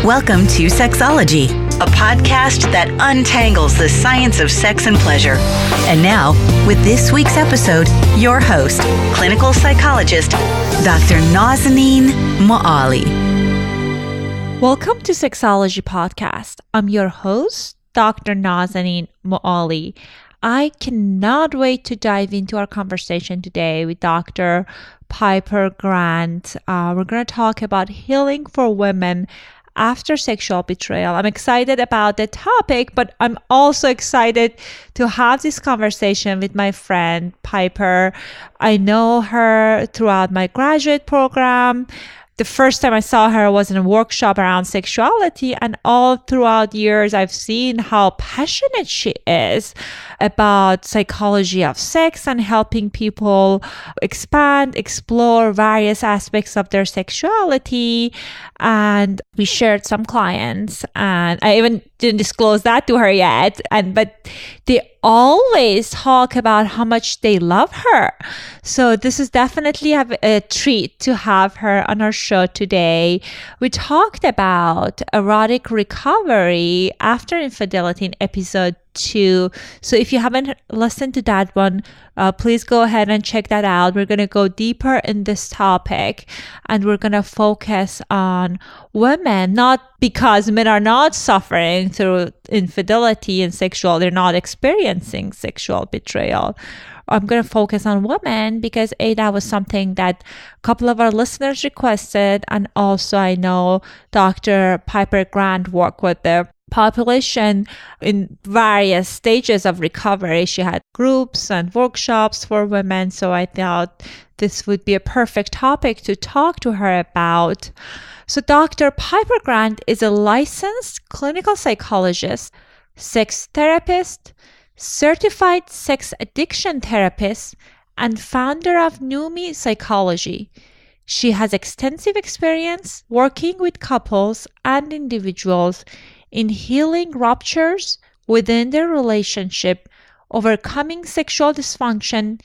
Welcome to Sexology, a podcast that untangles the science of sex and pleasure. And now, with this week's episode, your host, clinical psychologist, Dr. Nazanin Moali. Welcome to Sexology Podcast. I'm your host, Dr. Nazanin Moali. I cannot wait to dive into our conversation today with Dr. Piper Grant. We're going to talk about healing for women after sexual betrayal. I'm excited about the topic, but I'm also excited to have this conversation with my friend Piper. I know her throughout my graduate program. The first time I saw her was in a workshop around sexuality, and all throughout years, I've seen how passionate she is about psychology of sex and helping people expand, explore various aspects of their sexuality. And we shared some clients, and I even didn't disclose that to her yet. But they always talk about how much they love her. So this is definitely a treat to have her on our show today. We talked about erotic recovery after infidelity in episode 2. So if you haven't listened to that one, please go ahead and check that out. We're going to go deeper in this topic, and we're going to focus on women, not because men are not suffering through infidelity and they're not experiencing sexual betrayal. I'm going to focus on women because that was something that a couple of our listeners requested. And also I know Dr. Piper Grant worked with the population in various stages of recovery. She had groups and workshops for women. So I thought this would be a perfect topic to talk to her about. So Dr. Piper Grant is a licensed clinical psychologist, sex therapist, certified sex addiction therapist, and founder of Numi Psychology. She has extensive experience working with couples and individuals in healing ruptures within their relationship, overcoming sexual dysfunction,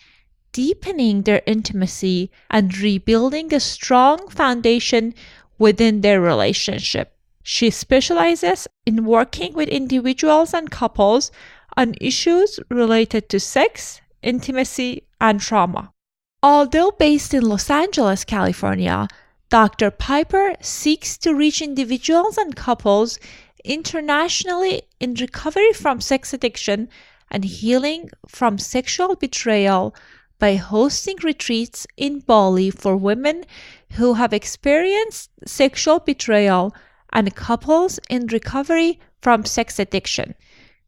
deepening their intimacy, and rebuilding a strong foundation within their relationship. She specializes in working with individuals and couples on issues related to sex, intimacy, and trauma. Although based in Los Angeles, California, Dr. Piper seeks to reach individuals and couples internationally in recovery from sex addiction and healing from sexual betrayal by hosting retreats in Bali for women who have experienced sexual betrayal and couples in recovery from sex addiction.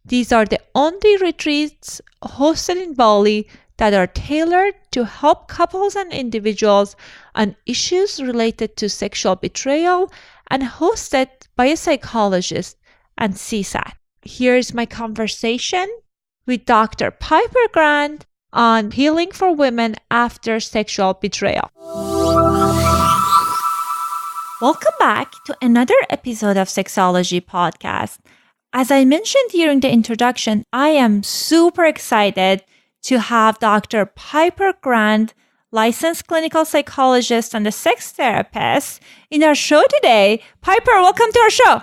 These are the only retreats hosted in Bali that are tailored to help couples and individuals on issues related to sexual betrayal and hosted by a psychologist and CSAT. Here's my conversation with Dr. Piper Grant on healing for women after sexual betrayal. Welcome back to another episode of Sexology Podcast. As I mentioned during the introduction, I am super excited to have Dr. Piper Grant, licensed clinical psychologist and a sex therapist, in our show today. Piper, welcome to our show.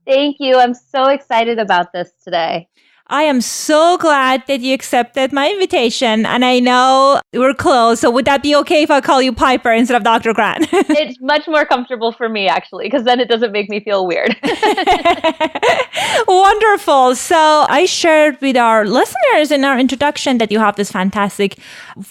Thank you. I'm so excited about this today. I am so glad that you accepted my invitation, and I know we're close, so would that be okay if I call you Piper instead of Dr. Grant? It's much more comfortable for me, actually, because then it doesn't make me feel weird. Wonderful. So I shared with our listeners in our introduction that you have this fantastic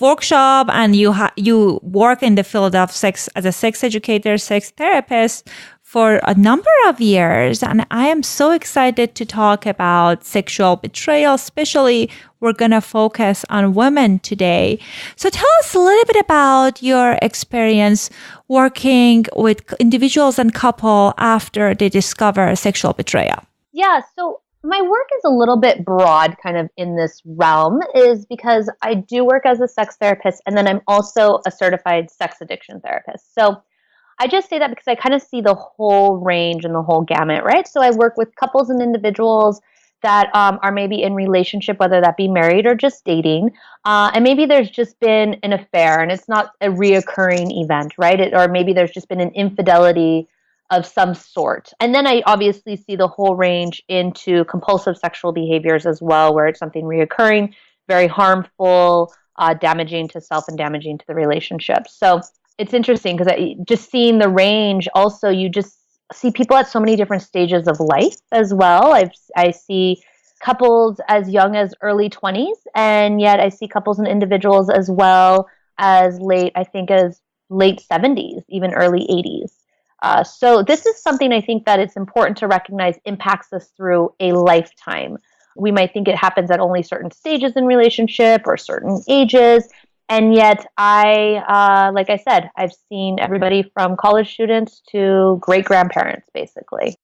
workshop, and you work in the field of sex as a sex educator, sex therapist for a number of years. And I am so excited to talk about sexual betrayal, especially we're going to focus on women today. So tell us a little bit about your experience working with individuals and couple after they discover sexual betrayal. Yeah, so my work is a little bit broad kind of in this realm is because I do work as a sex therapist, and then I'm also a certified sex addiction therapist. So I just say that because I kind of see the whole range and the whole gamut, right? So I work with couples and individuals that are maybe in relationship, whether that be married or just dating. And maybe there's just been an affair and it's not a reoccurring event, right? Or maybe there's just been an infidelity of some sort. And then I obviously see the whole range into compulsive sexual behaviors as well, where it's something reoccurring, very harmful, damaging to self and damaging to the relationship. So it's interesting because just seeing the range, also you just see people at so many different stages of life as well. I see couples as young as early 20s, and yet I see couples and individuals as well as late 70s, even early 80s. So this is something I think that it's important to recognize impacts us through a lifetime. We might think it happens at only certain stages in relationship or certain ages. And yet like I said, I've seen everybody from college students to great grandparents, basically.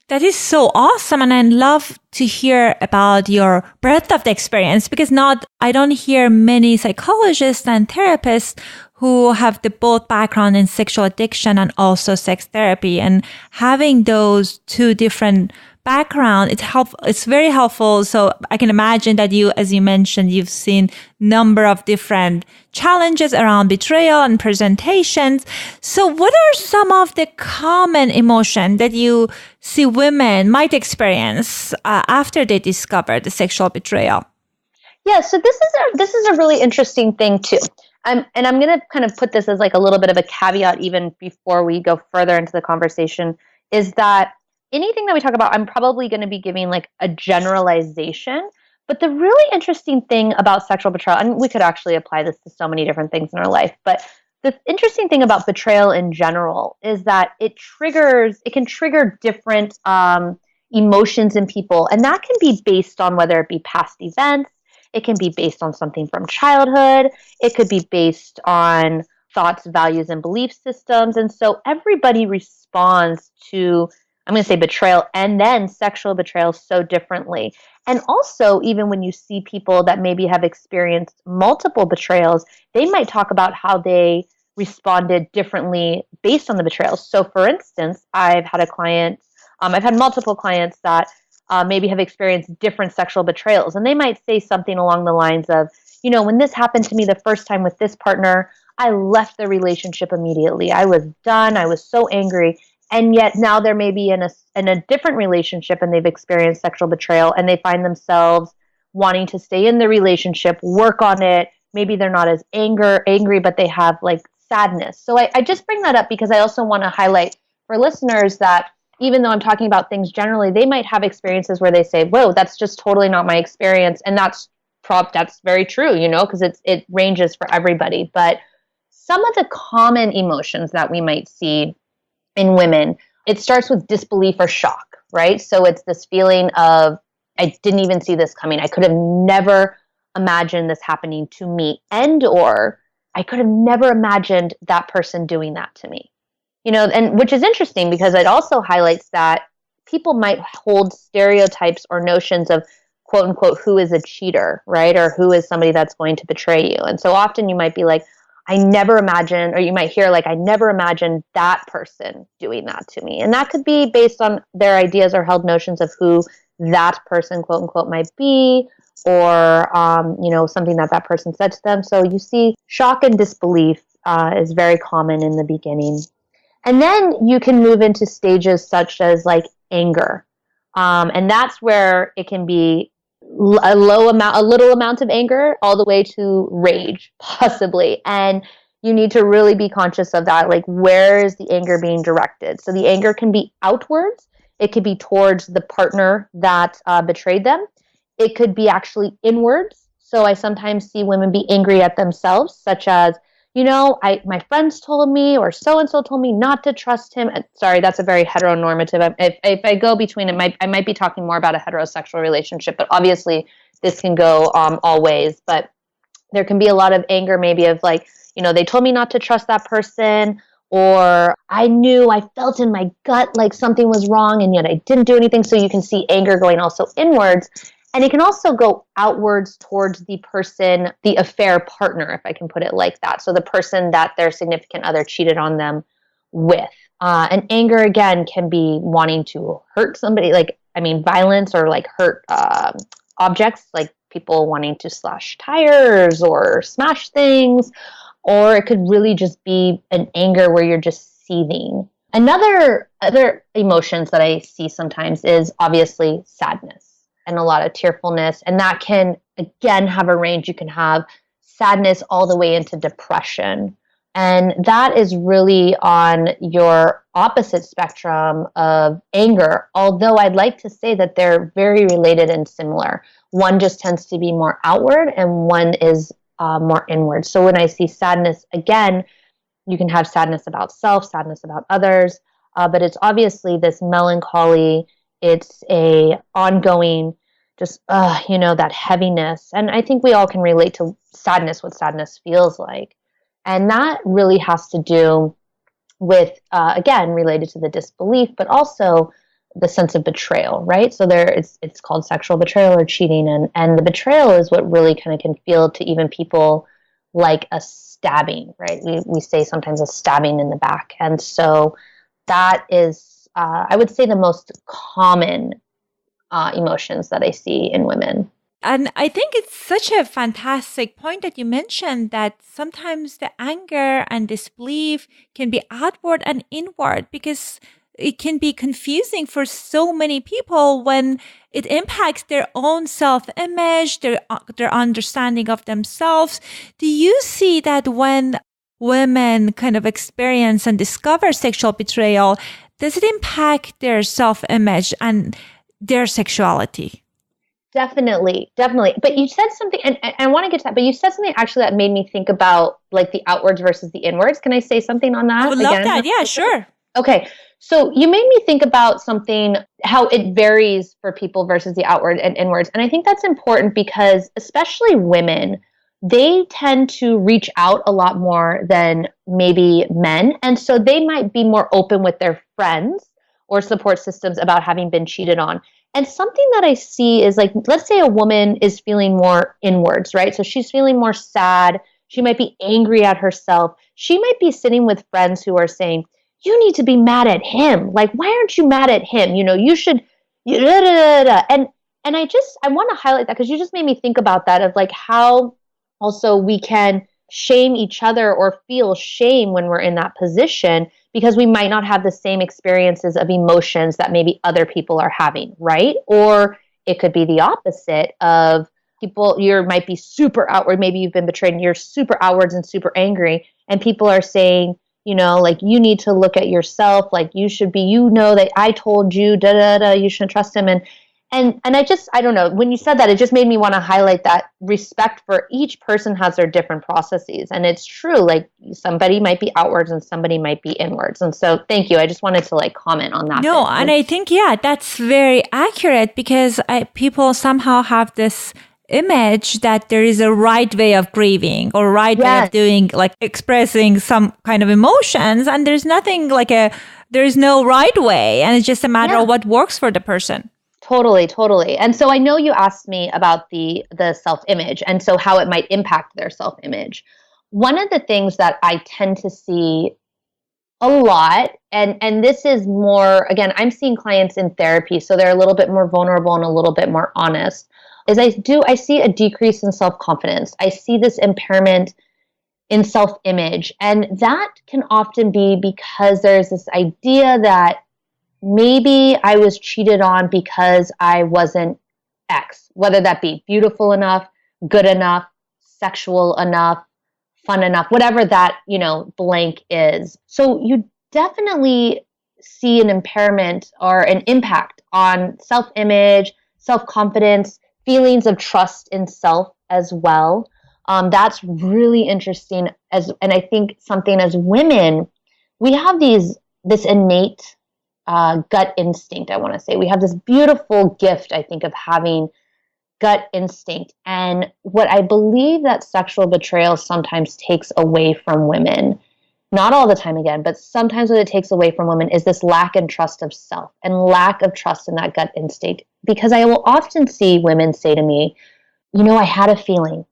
That is so awesome. And I'd love to hear about your breadth of the experience, because I don't hear many psychologists and therapists who have the both background in sexual addiction and also sex therapy. And having those two different background, it's very helpful. So I can imagine that as you mentioned, you've seen number of different challenges around betrayal and presentations. So what are some of the common emotion that you see women might experience after they discover the sexual betrayal? Yeah, so this is a really interesting thing too. And I'm going to kind of put this as like a little bit of a caveat even before we go further into the conversation, is that anything that we talk about, I'm probably going to be giving like a generalization. But the really interesting thing about sexual betrayal, and we could actually apply this to so many different things in our life, but the interesting thing about betrayal in general is that it can trigger different emotions in people. And that can be based on whether it be past events, it can be based on something from childhood, it could be based on thoughts, values, and belief systems. And so everybody responds to, I'm going to say, betrayal and then sexual betrayal so differently. And also, even when you see people that maybe have experienced multiple betrayals, they might talk about how they responded differently based on the betrayals. So for instance, I've had multiple clients that maybe have experienced different sexual betrayals. And they might say something along the lines of, when this happened to me the first time with this partner, I left the relationship immediately. I was done. I was so angry. And yet now they're maybe in a different relationship and they've experienced sexual betrayal and they find themselves wanting to stay in the relationship, work on it. Maybe they're not as angry, but they have like sadness. So I just bring that up because I also want to highlight for listeners that even though I'm talking about things generally, they might have experiences where they say, whoa, that's just totally not my experience. And that's very true, because it ranges for everybody. But some of the common emotions that we might see in women, it starts with disbelief or shock, right? So it's this feeling of, I didn't even see this coming. I could have never imagined this happening to me, or I could have never imagined that person doing that to me. And which is interesting because it also highlights that people might hold stereotypes or notions of quote unquote, who is a cheater, right? Or who is somebody that's going to betray you. And so often you might be like, I never imagined, or you might hear like, I never imagined that person doing that to me. And that could be based on their ideas or held notions of who that person, quote unquote, might be, or, something that person said to them. So you see shock and disbelief is very common in the beginning. And then you can move into stages such as like anger. And that's where it can be a little amount of anger all the way to rage, possibly. And you need to really be conscious of that. Like, where is the anger being directed? So the anger can be outwards. It could be towards the partner that betrayed them. It could be actually inwards. So I sometimes see women be angry at themselves, such as, my friends told me, or so-and-so told me not to trust him. Sorry, that's a very heteronormative. If I go between it, I might be talking more about a heterosexual relationship, but obviously this can go all ways. But there can be a lot of anger maybe of like, they told me not to trust that person, or I felt in my gut like something was wrong and yet I didn't do anything. So you can see anger going also inwards. And it can also go outwards towards the person, the affair partner, if I can put it like that. So the person that their significant other cheated on them with. And anger, again, can be wanting to hurt somebody, violence or like hurt objects, like people wanting to slash tires or smash things. Or it could really just be an anger where you're just seething. Other emotions that I see sometimes is obviously sadness and a lot of tearfulness. And that can, again, have a range. You can have sadness all the way into depression. And that is really on your opposite spectrum of anger, although I'd like to say that they're very related and similar. One just tends to be more outward and one is more inward. So when I see sadness, again, you can have sadness about self, sadness about others, but it's obviously this melancholy. It's a ongoing, just, that heaviness. And I think we all can relate to sadness, what sadness feels like. And that really has to do with, again, related to the disbelief, but also the sense of betrayal, right? So it's called sexual betrayal or cheating. And the betrayal is what really kind of can feel to even people like a stabbing, right? We say sometimes a stabbing in the back. And so that is, I would say, the most common emotions that I see in women. And I think it's such a fantastic point that you mentioned that sometimes the anger and disbelief can be outward and inward, because it can be confusing for so many people when it impacts their own self-image, their understanding of themselves. Do you see that when women kind of experience and discover sexual betrayal, does it impact their self-image and their sexuality? Definitely. But you said something, and I want to get to that, but you said something actually that made me think about like the outwards versus the inwards. Can I say something on that? I would love that. Yeah, sure. Okay. So you made me think about something, how it varies for people versus the outward and inwards. And I think that's important because especially women, they tend to reach out a lot more than maybe men. And so they might be more open with their friends or support systems about having been cheated on. And something that I see is like, let's say a woman is feeling more inwards, right? So she's feeling more sad. She might be angry at herself. She might be sitting with friends who are saying, you need to be mad at him. Like, why aren't you mad at him? You should, And I want to highlight that because you just made me think about that, of like how also we can shame each other or feel shame when we're in that position because we might not have the same experiences of emotions that maybe other people are having, right? Or it could be the opposite of people, you might be super outward, maybe you've been betrayed and you're super outwards and super angry, and people are saying, like, you need to look at yourself, like you should be, that I told you, you shouldn't trust him. And I don't know, when you said that, it just made me want to highlight that respect for each person has their different processes. And it's true, like somebody might be outwards and somebody might be inwards. And so thank you. I just wanted to comment on that. No, and I think, that's very accurate because people somehow have this image that there is a right way of grieving or right way of doing, like expressing some kind of emotions. And there's nothing there's no right way. And it's just a matter of what works for the person. Totally. And so I know you asked me about the self-image and so how it might impact their self-image. One of the things that I tend to see a lot, and this is more, again, I'm seeing clients in therapy, so they're a little bit more vulnerable and a little bit more honest, is I see a decrease in self-confidence. I see this impairment in self-image. And that can often be because there's this idea that maybe I was cheated on because I wasn't X, whether that be beautiful enough, good enough, sexual enough, fun enough, whatever that, blank is. So you definitely see an impairment or an impact on self-image, self-confidence, feelings of trust in self as well. That's really interesting. And I think something as women, we have this innate gut instinct, I want to say. We have this beautiful gift, I think, of having gut instinct. And what I believe that sexual betrayal sometimes takes away from women, not all the time again, but sometimes what it takes away from women is this lack and trust of self and lack of trust in that gut instinct. Because I will often see women say to me, I had a feeling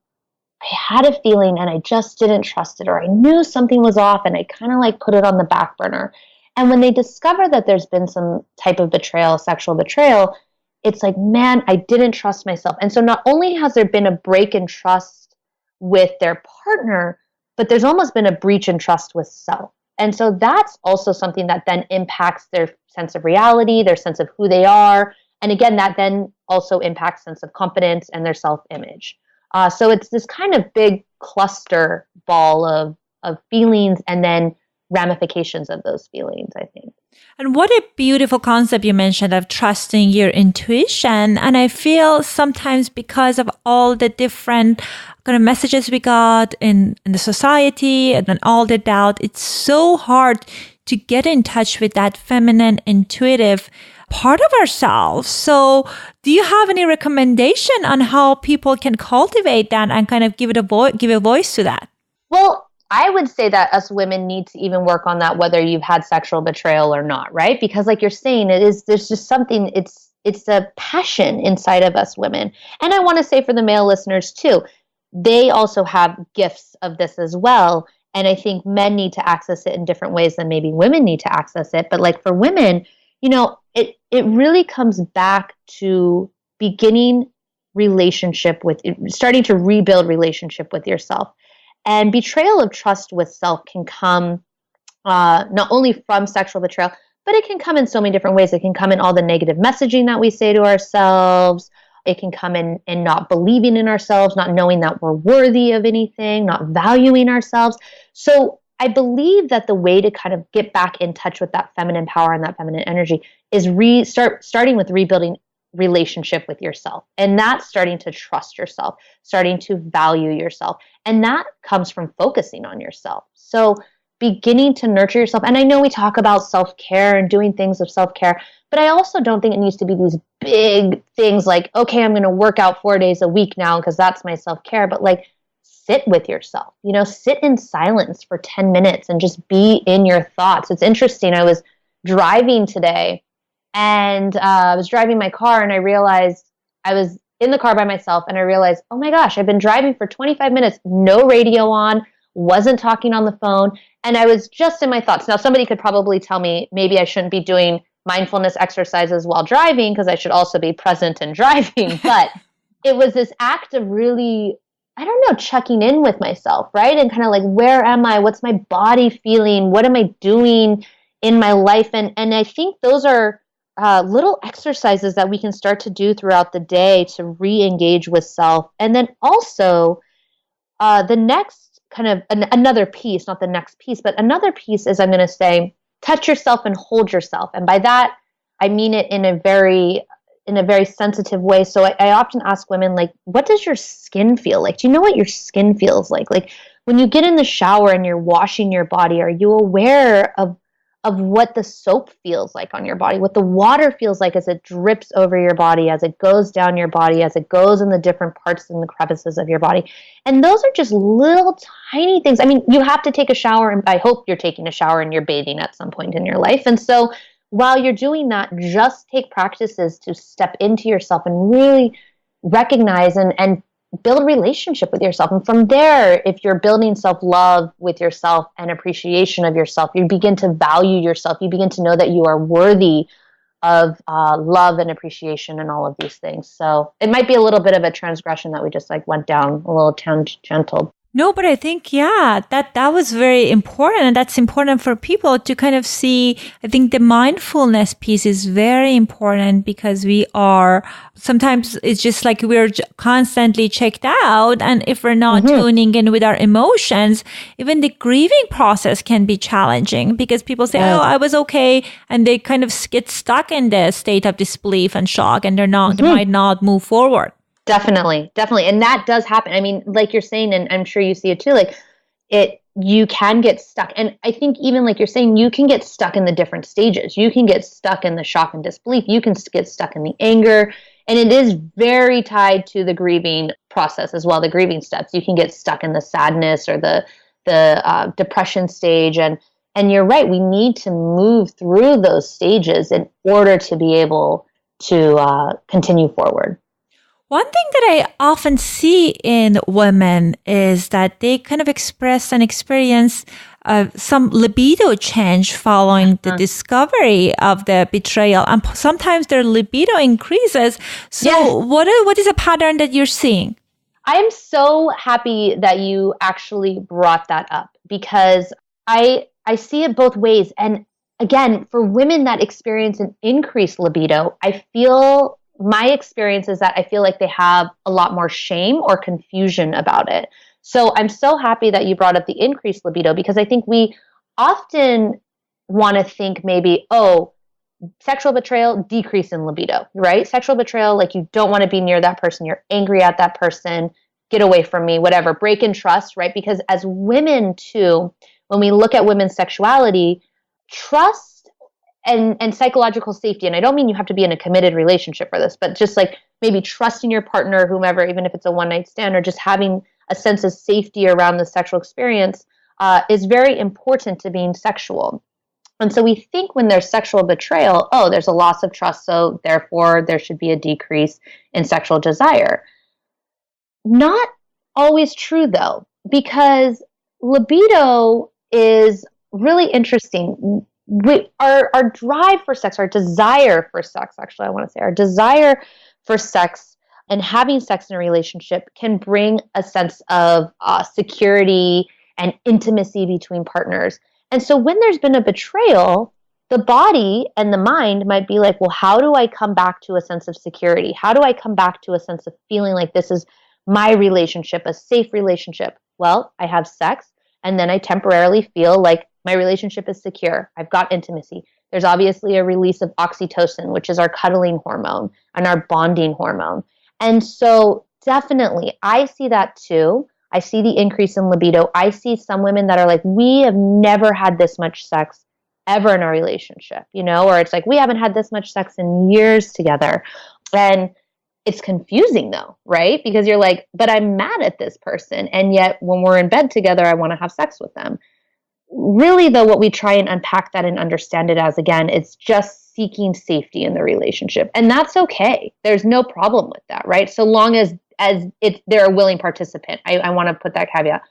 and I just didn't trust it, or I knew something was off and I kind of put it on the back burner. And when they discover that there's been some type of betrayal, sexual betrayal, it's like, man, I didn't trust myself. And so not only has there been a break in trust with their partner, but there's almost been a breach in trust with self. And so that's also something that then impacts their sense of reality, their sense of who they are. And again, that then also impacts sense of confidence and their self-image. So it's this kind of big cluster ball of feelings and then ramifications of those feelings, I think. And what a beautiful concept you mentioned of trusting your intuition. And I feel sometimes because of all the different kind of messages we got in the society and then all the doubt, it's so hard to get in touch with that feminine, intuitive part of ourselves. So do you have any recommendation on how people can cultivate that and kind of give a voice to that? Well, I would say that us women need to even work on that, whether you've had sexual betrayal or not, right? Because like you're saying, there's just something, it's a passion inside of us women. And I want to say for the male listeners too, they also have gifts of this as well. And I think men need to access it in different ways than maybe women need to access it. But like for women, it really comes back to starting to rebuild relationship with yourself. And betrayal of trust with self can come not only from sexual betrayal, but it can come in so many different ways. It can come in all the negative messaging that we say to ourselves. It can come in not believing in ourselves, not knowing that we're worthy of anything, not valuing ourselves. So I believe that the way to kind of get back in touch with that feminine power and that feminine energy is starting with rebuilding relationship with yourself. And that's starting to trust yourself, starting to value yourself. And that comes from focusing on yourself. So beginning to nurture yourself. And I know we talk about self-care and doing things of self-care, but I also don't think it needs to be these big things like, okay, I'm going to work out 4 days a week now because that's my self-care. But like, sit with yourself, sit in silence for 10 minutes and just be in your thoughts. It's interesting. I was driving today and I was driving my car and I realized I was in the car by myself and I realized, oh my gosh, I've been driving for 25 minutes, no radio on, wasn't talking on the phone. And I was just in my thoughts. Now, somebody could probably tell me maybe I shouldn't be doing mindfulness exercises while driving because I should also be present and driving. But it was this act of really, I don't know, checking in with myself, right? And kind of like, where am I? What's my body feeling? What am I doing in my life? And I think those are little exercises that we can start to do throughout the day to re-engage with self. And then also the next kind of another piece, not the next piece, but another piece is I'm going to say, touch yourself and hold yourself. And by that, I mean it in a very sensitive way. So I often ask women, like, what does your skin feel like? Do you know what your skin feels like? Like when you get in the shower and you're washing your body, are you aware of what the soap feels like on your body, what the water feels like as it drips over your body, as it goes down your body, as it goes in the different parts and the crevices of your body? And those are just little tiny things. I mean, you have to take a shower, and I hope you're taking a shower and you're bathing at some point in your life. And so while you're doing that, just take practices to step into yourself and really recognize and build relationship with yourself. And from there, if you're building self-love with yourself and appreciation of yourself, you begin to value yourself. You begin to know that you are worthy of love and appreciation and all of these things. So it might be a little bit of a transgression that we just like went down a little tangential. No, but I think, that was very important. And that's important for people to kind of see. I think the mindfulness piece is very important because sometimes it's just like we're constantly checked out. And if we're not tuning in with our emotions, even the grieving process can be challenging because people say, oh, I was okay. And they kind of get stuck in the state of disbelief and shock and they might not move forward. Definitely. And that does happen. I mean, like you're saying, and I'm sure you see it too, like you can get stuck. And I think even like you're saying, you can get stuck in the different stages. You can get stuck in the shock and disbelief. You can get stuck in the anger. And it is very tied to the grieving process as well, the grieving steps. You can get stuck in the sadness or the depression stage. And you're right, we need to move through those stages in order to be able to continue forward. One thing that I often see in women is that they kind of express and experience some libido change following the discovery of the betrayal. And sometimes their libido increases. So what is a pattern that you're seeing? I am so happy that you actually brought that up because I I see it both ways. And again, for women that experience an increased libido, my experience is that I feel like they have a lot more shame or confusion about it. So I'm so happy that you brought up the increased libido, because I think we often want to think maybe, sexual betrayal, decrease in libido, right? Sexual betrayal, like you don't want to be near that person. You're angry at that person. Get away from me, whatever. Break in trust, right? Because as women too, when we look at women's sexuality, trust and psychological safety, and I don't mean you have to be in a committed relationship for this, but just like maybe trusting your partner, whomever, even if it's a one-night stand, or just having a sense of safety around the sexual experience is very important to being sexual. And so we think when there's sexual betrayal, there's a loss of trust, so therefore there should be a decrease in sexual desire. Not always true though, because libido is really interesting. Our drive for sex, our desire for sex, actually, I want to say our desire for sex and having sex in a relationship can bring a sense of security and intimacy between partners. And so when there's been a betrayal, the body and the mind might be like, well, how do I come back to a sense of security? How do I come back to a sense of feeling like this is my relationship, a safe relationship? Well, I have sex, and then I temporarily feel like my relationship is secure. I've got intimacy. There's obviously a release of oxytocin, which is our cuddling hormone and our bonding hormone. And so definitely, I see that too. I see the increase in libido. I see some women that are like, we have never had this much sex ever in our relationship, or it's like, we haven't had this much sex in years together. And it's confusing though, right? Because you're like, but I'm mad at this person. And yet when we're in bed together, I want to have sex with them. Really though, what we try and unpack that and understand it as, again, it's just seeking safety in the relationship. And that's okay. There's no problem with that, right? So long as they're a willing participant. I want to put that caveat,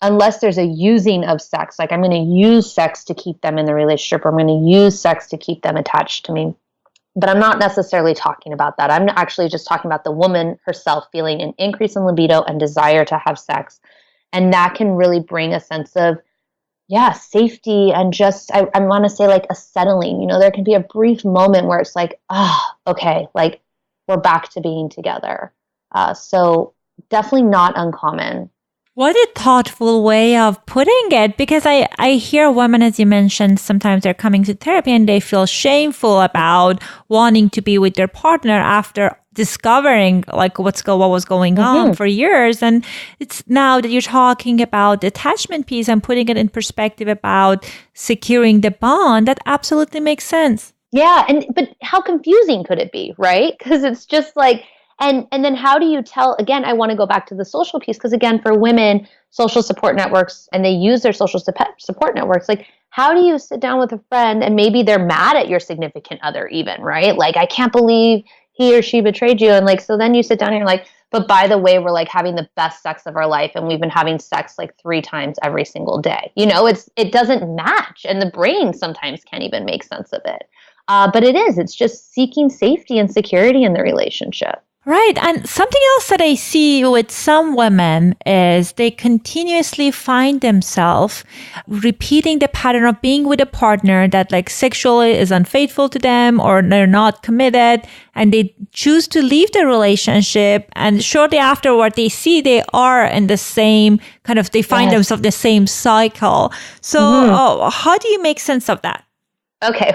unless there's a using of sex, like I'm going to use sex to keep them in the relationship, or I'm going to use sex to keep them attached to me. But I'm not necessarily talking about that. I'm actually just talking about the woman herself feeling an increase in libido and desire to have sex. And that can really bring a sense of, safety and just, I want to say like a settling. There can be a brief moment where it's like, okay, like we're back to being together. So definitely not uncommon. What a thoughtful way of putting it, because I hear women, as you mentioned, sometimes they're coming to therapy and they feel shameful about wanting to be with their partner after discovering like what was going on for years. And it's now that you're talking about the attachment piece and putting it in perspective about securing the bond, that absolutely makes sense. Yeah. But how confusing could it be, right? Because it's just like, and then how do you tell, again, I want to go back to the social piece, because again, for women, social support networks, and they use their social support networks, like how do you sit down with a friend and maybe they're mad at your significant other even, right? Like, I can't believe he or she betrayed you. And like, so then you sit down and you're like, but by the way, we're like having the best sex of our life. And we've been having sex like 3 times every single day. It doesn't match. And the brain sometimes can't even make sense of it. But it's just seeking safety and security in the relationship. Right. And something else that I see with some women is they continuously find themselves repeating the pattern of being with a partner that like sexually is unfaithful to them, or they're not committed, and they choose to leave the relationship. And shortly afterward, they see they are in the same kind of, they find themselves the same cycle. So how do you make sense of that? Okay.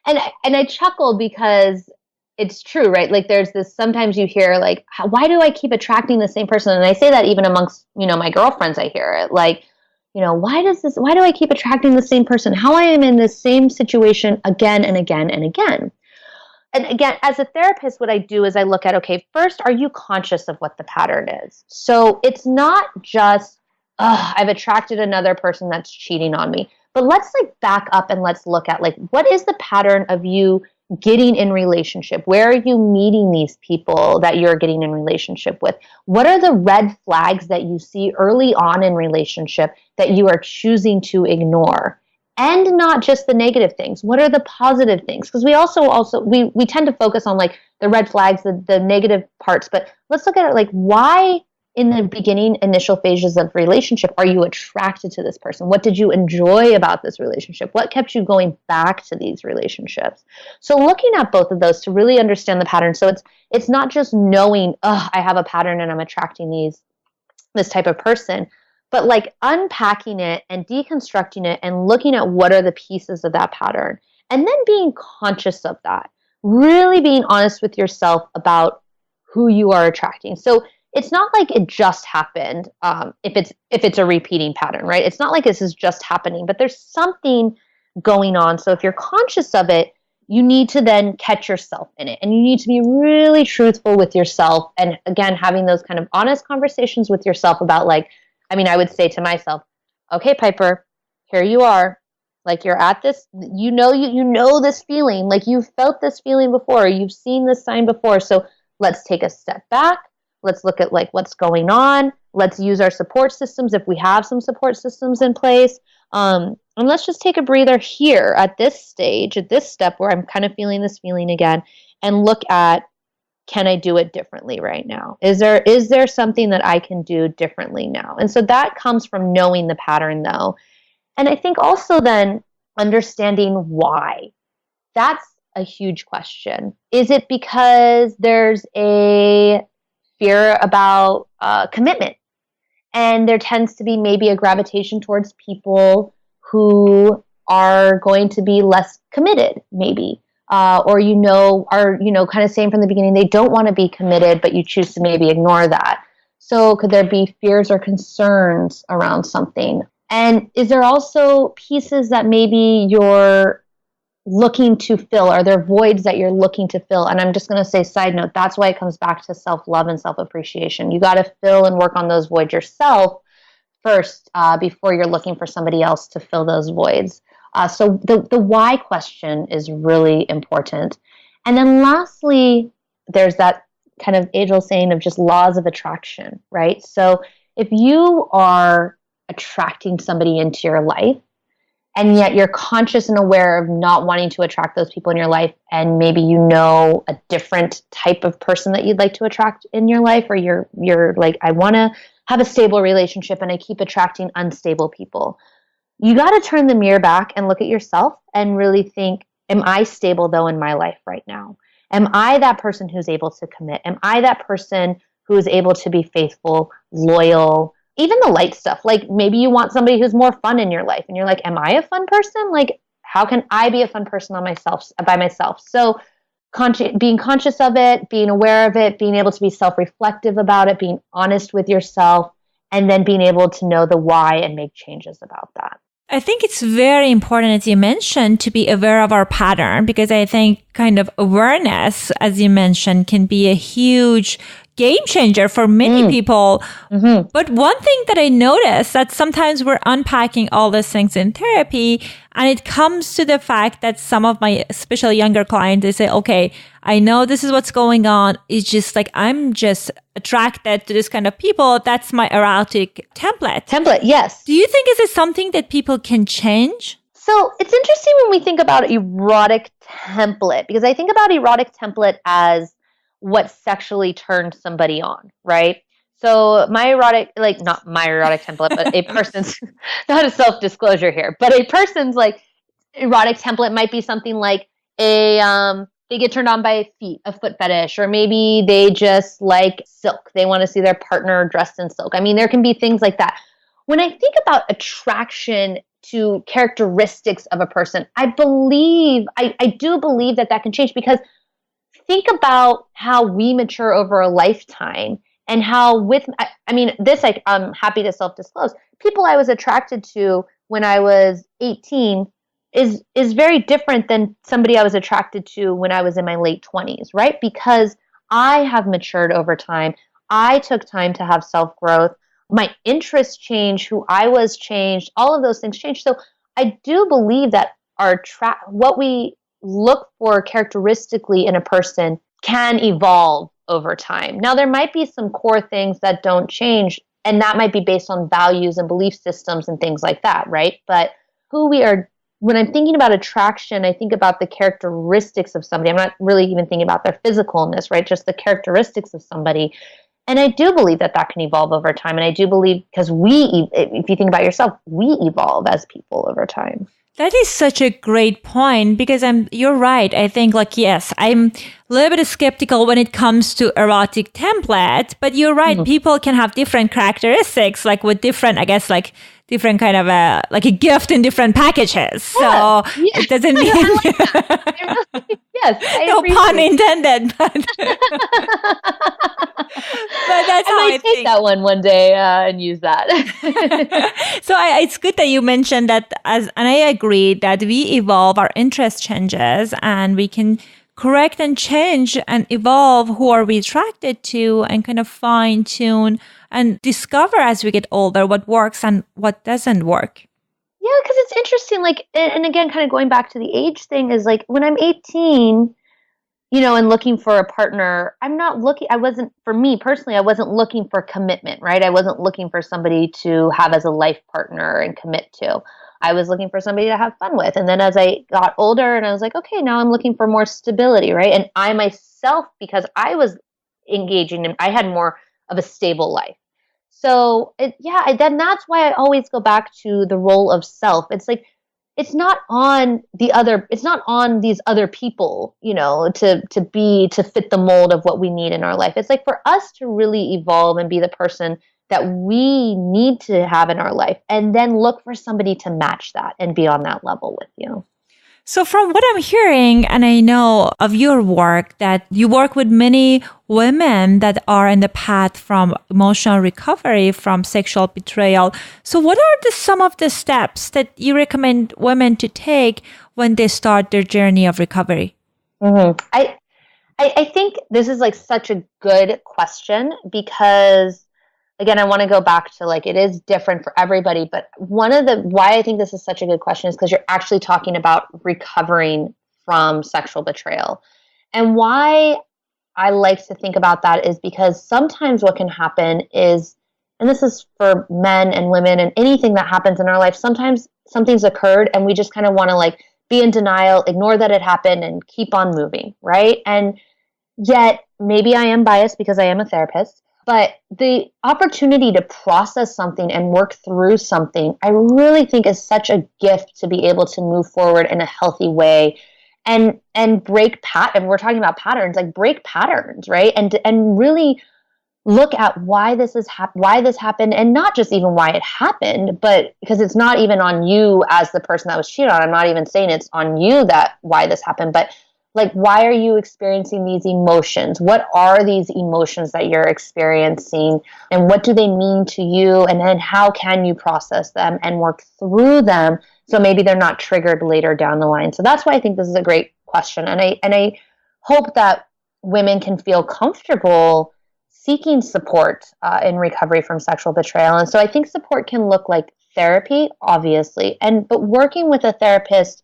and I chuckle because it's true, right? Like there's this, sometimes you hear like, why do I keep attracting the same person? And I say that even amongst, my girlfriends, I hear it like, why do I keep attracting the same person? How I am in the same situation again and again and again. And again, as a therapist, what I do is I look at, okay, first, are you conscious of what the pattern is? So it's not just, I've attracted another person that's cheating on me, but let's like back up and let's look at like, what is the pattern of you getting in relationship? Where are you meeting these people that you're getting in relationship with? What are the red flags that you see early on in relationship that you are choosing to ignore? And not just the negative things. What are the positive things? Because we also we tend to focus on like the red flags, the negative parts, but let's look at it like, why in the beginning, initial phases of relationship, are you attracted to this person? What did you enjoy about this relationship? What kept you going back to these relationships? So looking at both of those to really understand the pattern. So it's not just knowing, oh, I have a pattern and I'm attracting this type of person, but like unpacking it and deconstructing it and looking at what are the pieces of that pattern, and then being conscious of that, really being honest with yourself about who you are attracting. So it's not like it just happened if it's a repeating pattern, right? It's not like this is just happening, but there's something going on. So if you're conscious of it, you need to then catch yourself in it, and you need to be really truthful with yourself. And again, having those kind of honest conversations with yourself about I would say to myself, okay, Piper, here you are. Like you're at this, you know this feeling, like you've felt this feeling before, you've seen this sign before. So let's take a step back. Let's look at like what's going on. Let's use our support systems if we have some support systems in place. And let's just take a breather here at this stage, at this step where I'm kind of feeling this feeling again, and look at, can I do it differently right now? Is there something that I can do differently now? And so that comes from knowing the pattern though. And I think also then understanding why. That's a huge question. Is it because there's a fear about commitment? And there tends to be maybe a gravitation towards people who are going to be less committed, maybe. Or are kind of saying from the beginning they don't want to be committed, but you choose to maybe ignore that. So could there be fears or concerns around something? And is there also pieces that maybe you're looking to fill? Are there voids that you're looking to fill? And I'm just going to say, side note, that's why it comes back to self-love and self-appreciation. You got to fill and work on those voids yourself first before you're looking for somebody else to fill those voids. So the why question is really important. And then lastly, there's that kind of age-old saying of just laws of attraction, right? So if you are attracting somebody into your life, and yet you're conscious and aware of not wanting to attract those people in your life, and maybe you know a different type of person that you'd like to attract in your life, or you're like, I want to have a stable relationship and I keep attracting unstable people. You got to turn the mirror back and look at yourself and really think, am I stable though in my life right now? Am I that person who's able to commit? Am I that person who is able to be faithful, loyal, even the light stuff? Like maybe you want somebody who's more fun in your life and you're like, am I a fun person? Like, how can I be a fun person by myself? So being conscious of it, being aware of it, being able to be self-reflective about it, being honest with yourself, and then being able to know the why and make changes about that. I think it's very important, as you mentioned, to be aware of our pattern, because I think kind of awareness, as you mentioned, can be a huge game changer for many people. Mm-hmm. But one thing that I noticed that sometimes we're unpacking all these things in therapy, and it comes to the fact that some of my, especially younger clients, they say, okay, I know this is what's going on. It's just like, I'm just attracted to this kind of people. That's my erotic template. Yes. Do you think is it something that people can change? So it's interesting when we think about erotic template, because I think about erotic template as what sexually turned somebody on, right? So not my erotic template, but a person's, not a self-disclosure here, but a person's like erotic template might be something like they get turned on by feet, a foot fetish, or maybe they just like silk. They want to see their partner dressed in silk. I mean, there can be things like that. When I think about attraction to characteristics of a person, I do believe that can change, because think about how we mature over a lifetime, and how I'm happy to self-disclose, people I was attracted to when I was 18 is very different than somebody I was attracted to when I was in my late 20s, right? Because I have matured over time. I took time to have self-growth. My interests changed, who I was changed, all of those things changed. So I do believe that what we look for characteristically in a person can evolve over time. Now, there might be some core things that don't change, and that might be based on values and belief systems and things like that, right? But when I'm thinking about attraction, I think about the characteristics of somebody. I'm not really even thinking about their physicalness, right? Just the characteristics of somebody. And I do believe that that can evolve over time. And I do believe, because if you think about yourself, we evolve as people over time. That is such a great point, because you're right. I think yes, I'm a little bit skeptical when it comes to erotic template, but you're right. Mm-hmm. People can have different characteristics, with different, I guess, different kind of a gift in different packages. Yeah, so it doesn't mean yes, no pun intended, but but that's how I might take that one day and use that. So it's good that you mentioned that, and I agree that we evolve, our interest changes, and we can correct and change and evolve who are we attracted to, and kind of fine tune and discover as we get older what works and what doesn't work. Yeah, because it's interesting. And again, kind of going back to the age thing, is when I'm 18, and looking for a partner, for me personally, I wasn't looking for commitment, right? I wasn't looking for somebody to have as a life partner and commit to. I was looking for somebody to have fun with. And then as I got older, and I was like, okay, now I'm looking for more stability, right? And I myself, because I was engaging and I had more of a stable life. So then that's why I always go back to the role of self. It's not on these other people, to fit the mold of what we need in our life. It's for us to really evolve and be the person that we need to have in our life, and then look for somebody to match that and be on that level with you. So from what I'm hearing, and I know of your work, that you work with many women that are in the path from emotional recovery from sexual betrayal. So what are some of the steps that you recommend women to take when they start their journey of recovery? Mm-hmm. I think this is such a good question, because again, I want to go back to it is different for everybody, but why I think this is such a good question is because you're actually talking about recovering from sexual betrayal. And why I like to think about that is because sometimes what can happen is, and this is for men and women and anything that happens in our life, sometimes something's occurred and we just kind of want to be in denial, ignore that it happened, and keep on moving, right? And yet, maybe I am biased because I am a therapist, but the opportunity to process something and work through something, I really think is such a gift to be able to move forward in a healthy way and break and we're talking about patterns, break patterns, right? And really look at why this happened, and not just even why it happened, but because it's not even on you as the person that was cheated on. I'm not even saying it's on you why this happened, but why are you experiencing these emotions? What are these emotions that you're experiencing, and what do they mean to you? And then how can you process them and work through them so maybe they're not triggered later down the line? So that's why I think this is a great question. And I hope that women can feel comfortable seeking support in recovery from sexual betrayal. And so I think support can look like therapy, obviously, but working with a therapist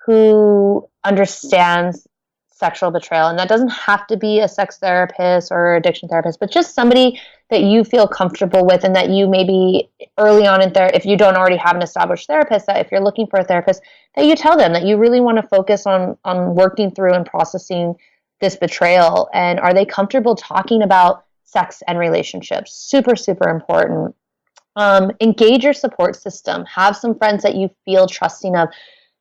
who understands sexual betrayal. And that doesn't have to be a sex therapist or addiction therapist, but just somebody that you feel comfortable with, and that you maybe early on in if you don't already have an established therapist, that if you're looking for a therapist, that you tell them that you really want to focus on working through and processing this betrayal. And are they comfortable talking about sex and relationships? Super, super important. Engage your support system. Have some friends that you feel trusting of.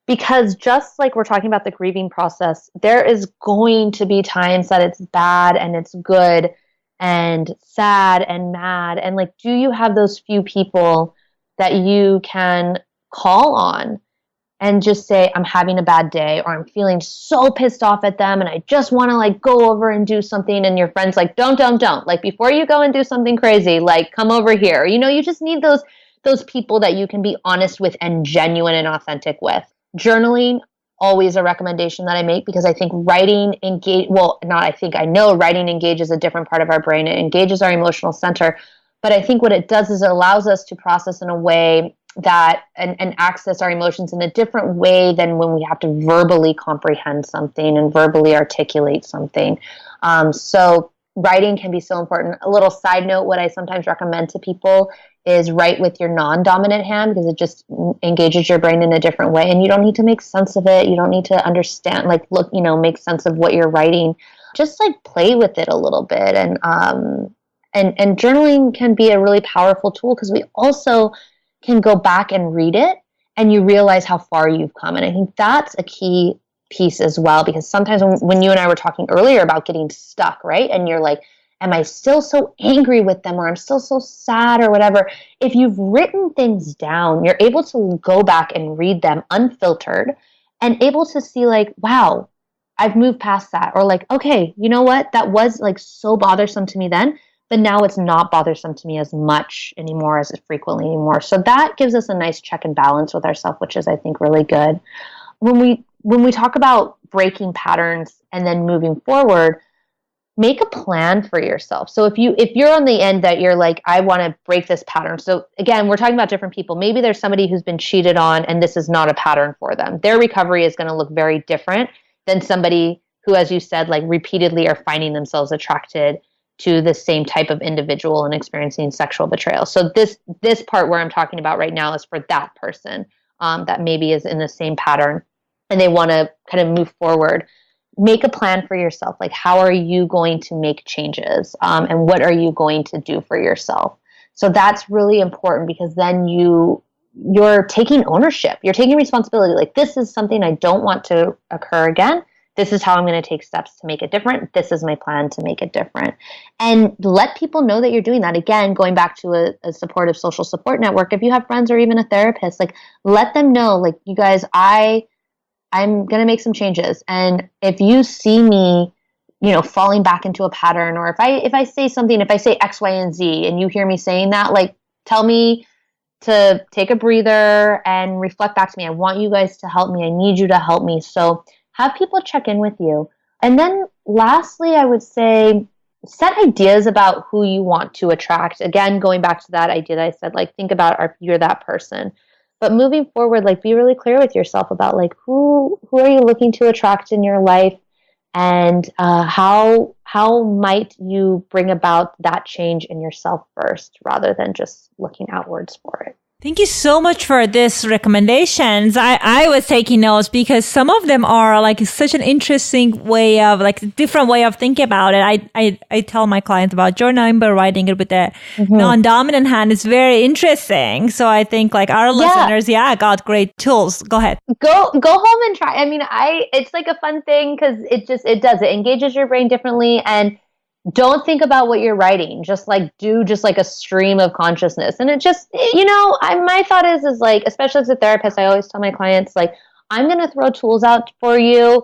Because just like we're talking about the grieving process, there is going to be times that it's bad and it's good and sad and mad. And do you have those few people that you can call on and just say, I'm having a bad day, or I'm feeling so pissed off at them and I just want to go over and do something. And your friend's don't. Before you go and do something crazy, come over here. You just need those people that you can be honest with and genuine and authentic with. Journaling, always a recommendation that I make, because I think writing I know writing engages a different part of our brain. It engages our emotional center. But I think what it does is it allows us to process in a way that and access our emotions in a different way than when we have to verbally comprehend something and verbally articulate something. So writing can be so important. A little side note, what I sometimes recommend to people is write with your non-dominant hand, because it just engages your brain in a different way, and you don't need to make sense of it. You don't need to understand, make sense of what you're writing. Just play with it a little bit and And journaling can be a really powerful tool because we also can go back and read it and you realize how far you've come. And I think that's a key piece as well, because sometimes when you and I were talking earlier about getting stuck, right? And you're like, am I still so angry with them, or I'm still so sad or whatever? If you've written things down, you're able to go back and read them unfiltered and able to see like, wow, I've moved past that. Or like, okay, you know what? That was like so bothersome to me then, but now it's not bothersome to me as much anymore, as frequently anymore. So that gives us a nice check and balance with ourselves, which is, I think, really good. When we talk about breaking patterns and then moving forward, make a plan for yourself. So if you're on the end that you're like, I want to break this pattern. So again, we're talking about different people. Maybe there's somebody who's been cheated on and this is not a pattern for them. Their recovery is going to look very different than somebody who, as you said, like repeatedly are finding themselves attracted to the same type of individual and experiencing sexual betrayal. So this part where I'm talking about right now is for that person that maybe is in the same pattern and they want to kind of move forward. Make a plan for yourself. Like, how are you going to make changes? And what are you going to do for yourself? So that's really important, because then you're taking ownership. You're taking responsibility. Like, this is something I don't want to occur again. This is how I'm going to take steps to make it different. This is my plan to make it different. And let people know that you're doing that. Again, going back to a supportive social support network, if you have friends or even a therapist, like, let them know, like, you guys, I'm going to make some changes. And if you see me, falling back into a pattern, or if I say something, if I say X, Y, and Z, and you hear me saying that, like, tell me to take a breather and reflect back to me. I want you guys to help me. I need you to help me. So have people check in with you. And then lastly, I would say set ideas about who you want to attract. Again, going back to that idea that I said, like, think about if you're that person. But moving forward, like, be really clear with yourself about, like, who are you looking to attract in your life, and how might you bring about that change in yourself first, rather than just looking outwards for it. Thank you so much for these recommendations. I was taking notes because some of them are like such an interesting way of, like, different way of thinking about it. I tell my clients about journaling, but writing it with the non-dominant hand is very interesting. So I think, like, our listeners, got great tools. Go ahead. Go home and try. I mean, it's like a fun thing because it engages your brain differently. And don't think about what you're writing. Just like do a stream of consciousness. And it just, my thought is like, especially as a therapist, I always tell my clients, like, I'm going to throw tools out for you.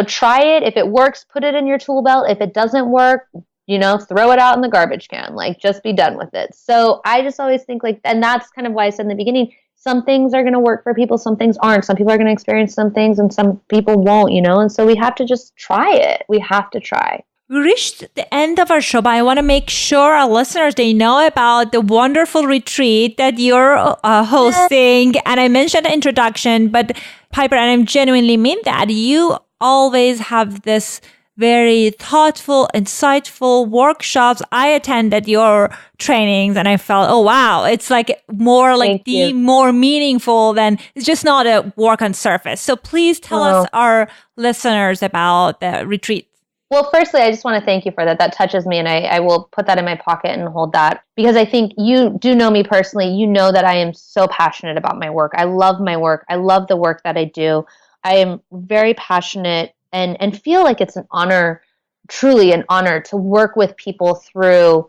Try it. If it works, put it in your tool belt. If it doesn't work, throw it out in the garbage can. Like, just be done with it. So I just always think, like, and that's kind of why I said in the beginning, some things are going to work for people, some things aren't. Some people are going to experience some things and some people won't, and so we have to just try it. We have to try. We reached the end of our show, but I want to make sure our listeners, they know about the wonderful retreat that you're hosting. And I mentioned the introduction, but Piper, and I genuinely mean that, you always have this very thoughtful, insightful workshops. I attended your trainings and I felt, oh, wow, it's like more like more meaningful than, it's just not a work on surface. So please tell us, our listeners, about the retreat. Well, firstly, I just want to thank you for that. That touches me, and I will put that in my pocket and hold that, because I think you do know me personally. You know that I am so passionate about my work. I love my work. I love the work that I do. I am very passionate and feel like it's an honor, truly an honor, to work with people through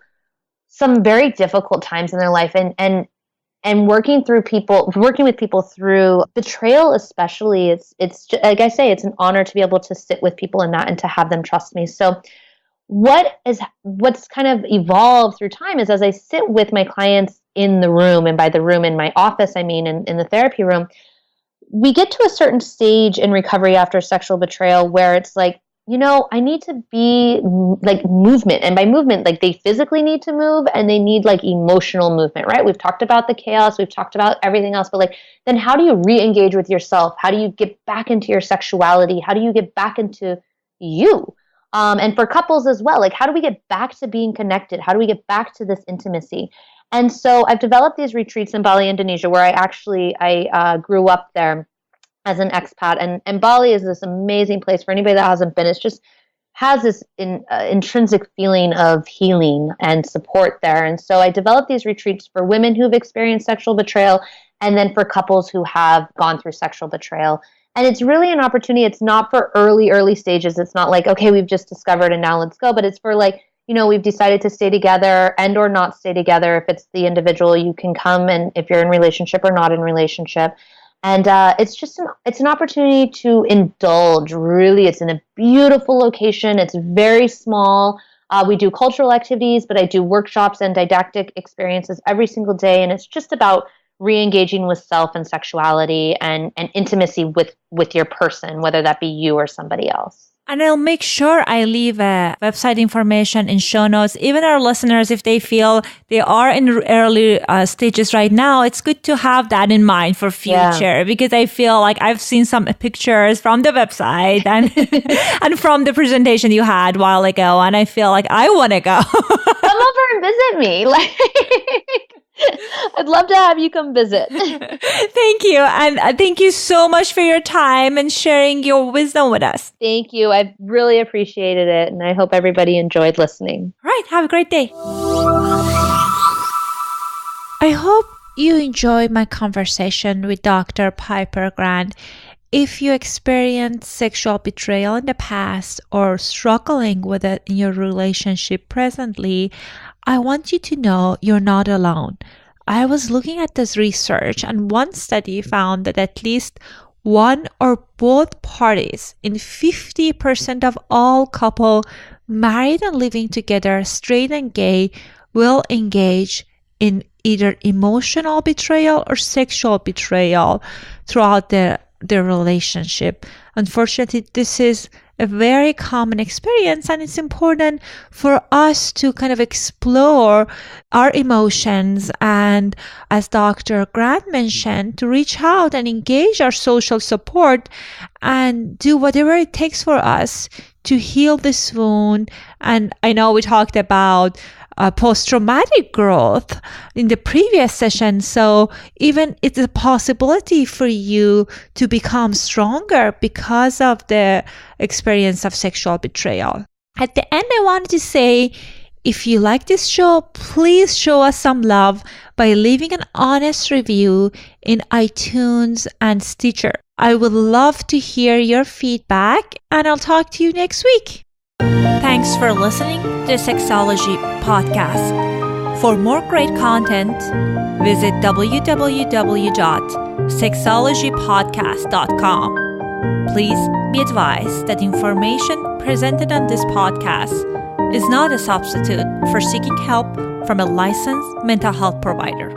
some very difficult times in their life, and working with people through betrayal, especially. It's like I say, it's an honor to be able to sit with people in that and to have them trust me. So what's kind of evolved through time is, as I sit with my clients in the room, and by the room in my office, I mean in the therapy room, we get to a certain stage in recovery after sexual betrayal where it's like, I need to be like movement. And by movement, like, they physically need to move and they need like emotional movement, right? We've talked about the chaos. We've talked about everything else. But like, then how do you re-engage with yourself? How do you get back into your sexuality? How do you get back into you? And for couples as well, like, how do we get back to being connected? How do we get back to this intimacy? And so I've developed these retreats in Bali, Indonesia, where I grew up there as an expat. And Bali is this amazing place. For anybody that hasn't been, it's just has this intrinsic feeling of healing and support there. And so I developed these retreats for women who've experienced sexual betrayal, and then for couples who have gone through sexual betrayal. And it's really an opportunity. It's not for early stages. It's not like, okay, we've just discovered and now let's go. But it's for like, we've decided to stay together and or not stay together. If it's the individual, you can come, and if you're in relationship or not in relationship. And it's an opportunity to indulge. Really, it's in a beautiful location. It's very small. We do cultural activities, but I do workshops and didactic experiences every single day. And it's just about re-engaging with self and sexuality and intimacy with your person, whether that be you or somebody else. And I'll make sure I leave website information in show notes. Even our listeners, if they feel they are in early stages right now, it's good to have that in mind for future, because I feel like I've seen some pictures from the website and and from the presentation you had a while ago, and I feel like I want to go. Come over and visit me. I'd love to have you come visit. Thank you. And thank you so much for your time and sharing your wisdom with us. Thank you. I've really appreciated it. And I hope everybody enjoyed listening. All right. Have a great day. I hope you enjoyed my conversation with Dr. Piper Grant. If you experienced sexual betrayal in the past or struggling with it in your relationship presently, I want you to know you're not alone. I was looking at this research, and one study found that at least one or both parties in 50% of all couples married and living together, straight and gay, will engage in either emotional betrayal or sexual betrayal throughout their relationship. Unfortunately, this is a very common experience, and it's important for us to kind of explore our emotions and, as Dr. Grant mentioned, to reach out and engage our social support and do whatever it takes for us to heal this wound. And I know we talked about post-traumatic growth in the previous session. So even it's a possibility for you to become stronger because of the experience of sexual betrayal. At the end, I wanted to say, if you like this show, please show us some love by leaving an honest review in iTunes and Stitcher. I would love to hear your feedback, and I'll talk to you next week. Thanks for listening to the Sexology Podcast. For more great content, visit www.sexologypodcast.com. Please be advised that information presented on this podcast is not a substitute for seeking help from a licensed mental health provider.